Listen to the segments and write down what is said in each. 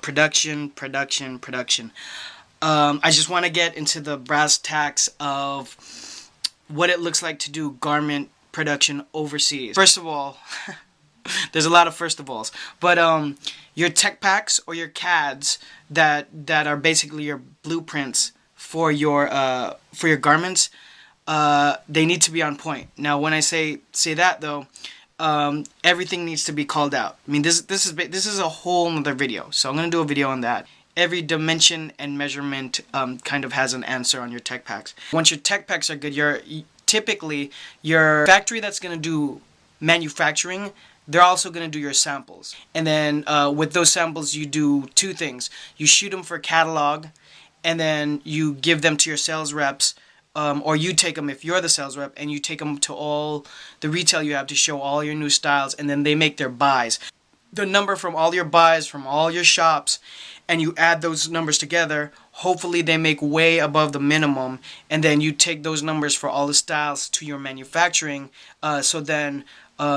production. I just want to get into the brass tacks of what it looks like to do garment production overseas. First of all, there's a lot of first of alls, but your tech packs or your CADs that are basically your blueprints for your garments, they need to be on point. Now, when I say that though, everything needs to be called out. I mean, this is a whole nother video, so I'm gonna do a video on that. Every dimension and measurement kind of has an answer on your tech packs. Once your tech packs are good, typically your factory that's gonna do manufacturing, they're also going to do your samples. And then with those samples, you do two things. You shoot them for catalog, and then you give them to your sales reps, or you take them if you're the sales rep, and you take them to all the retail you have to show all your new styles, and then they make their buys. The number from all your buys, from all your shops, and you add those numbers together, hopefully they make way above the minimum, and then you take those numbers for all the styles to your manufacturing, so then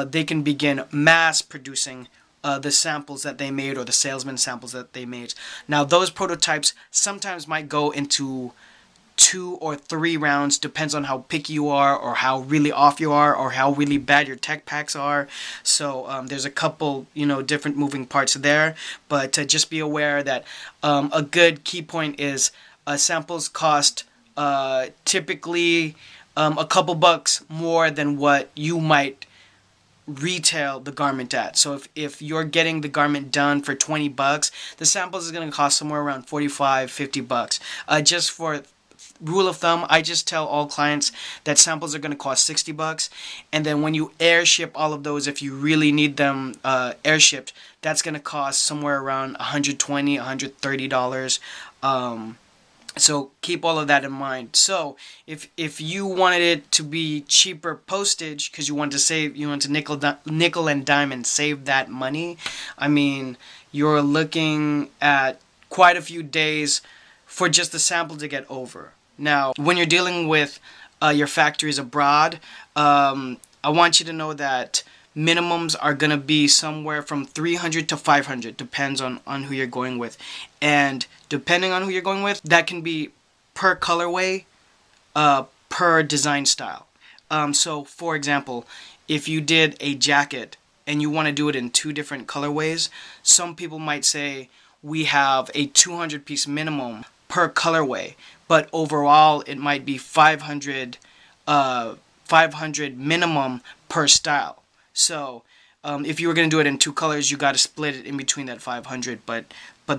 they can begin mass producing the samples that they made, or the salesman samples that they made. Now, those prototypes sometimes might go into 2 or 3 rounds, depends on how picky you are, or how really off you are, or how really bad your tech packs are. So there's a couple, different moving parts there, but just be aware that a good key point is samples cost typically a couple bucks more than what you might retail the garment at. So if you're getting the garment done for 20 bucks, the samples is going to cost somewhere around 45, 50 bucks. Just for rule of thumb, I just tell all clients that samples are going to cost 60 bucks, and then when you airship all of those, if you really need them airshipped, that's going to cost somewhere around $120, $130. So keep all of that in mind. So if you wanted it to be cheaper postage because you want to nickel and dime and save that money, I mean, you're looking at quite a few days for just the sample to get over. Now, when you're dealing with your factories abroad, I want you to know that minimums are going to be somewhere from 300 to 500, depends on who you're going with. And depending on who you're going with, that can be per colorway, per design style. So, for example, if you did a jacket and you want to do it in 2 different colorways, some people might say we have a 200-piece minimum per colorway, but overall it might be 500 minimum per style. So if you were going to do it in 2 colors, you got to split it in between that 500, but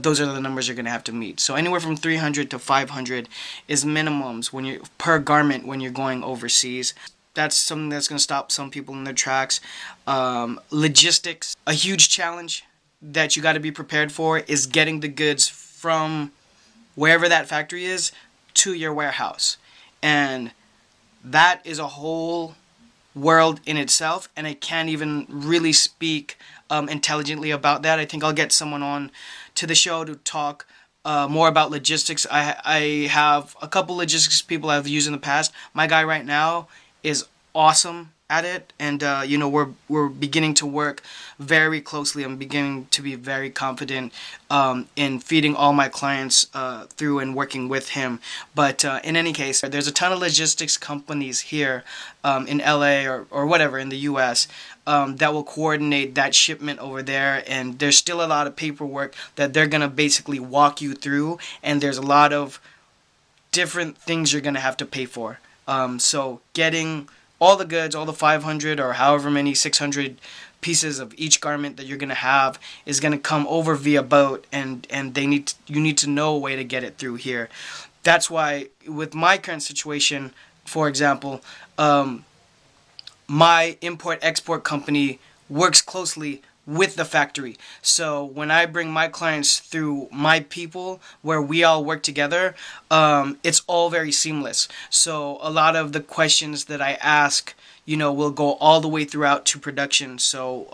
those are the numbers you're going to have to meet. So anywhere from 300 to 500 is minimums when you're per garment when you're going overseas. That's something that's going to stop some people in their tracks. Logistics, a huge challenge that you got to be prepared for is getting the goods from wherever that factory is to your warehouse. And that is a whole world in itself, and I can't even really speak intelligently about that. I think I'll get someone on to the show to talk more about logistics. I have a couple logistics people I've used in the past. My guy right now is awesome at it, and we're beginning to work very closely. I'm beginning to be very confident in feeding all my clients through and working with him. But in any case, there's a ton of logistics companies here in LA or whatever in the US that will coordinate that shipment over there, and there's still a lot of paperwork that they're gonna basically walk you through, and there's a lot of different things you're gonna have to pay for. So getting all the goods, all the 500 or however many 600 pieces of each garment that you're going to have is going to come over via boat, and you need to know a way to get it through here. That's why with my current situation, for example, my import-export company works closely with the factory. So when I bring my clients through my people where we all work together, it's all very seamless. So a lot of the questions that I ask, will go all the way throughout to production. So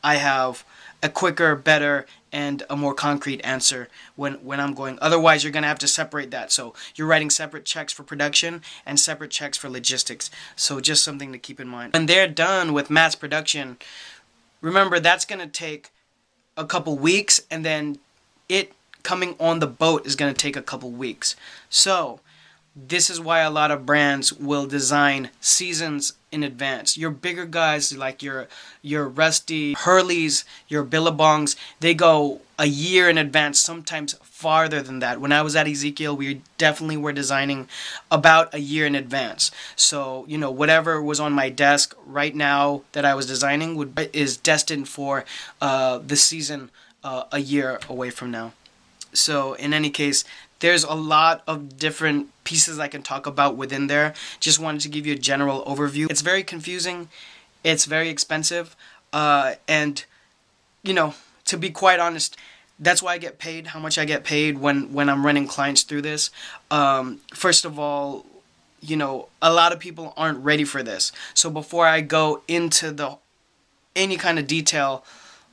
I have a quicker, better, and a more concrete answer when I'm going. Otherwise, you're going to have to separate that. So you're writing separate checks for production and separate checks for logistics. So just something to keep in mind. When they're done with mass production, remember, that's going to take a couple weeks, and then it coming on the boat is going to take a couple weeks. So this is why a lot of brands will design seasons in advance. Your bigger guys like your Rusty Hurleys, your Billabongs, they go a year in advance, sometimes farther than that. When I was at Ezekiel, we definitely were designing about a year in advance. So, you know, whatever was on my desk right now that I was designing is destined for the season a year away from now. So in any case, there's a lot of different pieces I can talk about within there. Just wanted to give you a general overview. It's very confusing. It's very expensive. And, you know, to be quite honest, that's why I get paid, how much I get paid when I'm running clients through this. First of all, you know, a lot of people aren't ready for this. So before I go into any kind of detail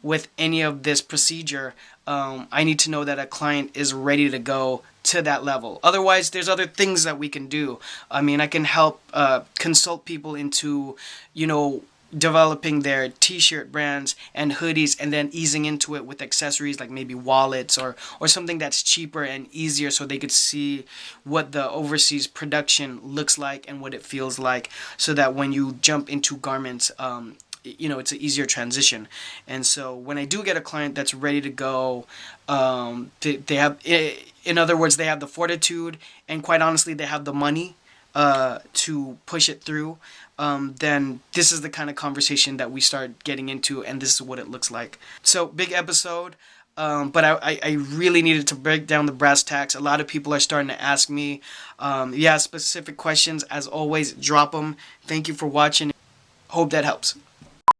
with any of this procedure, I need to know that a client is ready to go to that level. Otherwise, there's other things that we can do. I mean, I can help consult people into, you know, developing their t-shirt brands and hoodies, and then easing into it with accessories like maybe wallets or something that's cheaper and easier, so they could see what the overseas production looks like and what it feels like, so that when you jump into garments, you know, it's an easier transition. And so when I do get a client that's ready to go, they have, in other words, they have the fortitude, and quite honestly, they have the money to push it through, then this is the kind of conversation that we start getting into, and this is what it looks like. So, big episode. But I really needed to break down the brass tacks. A lot of people are starting to ask me, specific questions. As always, drop them. Thank you for watching. Hope that helps.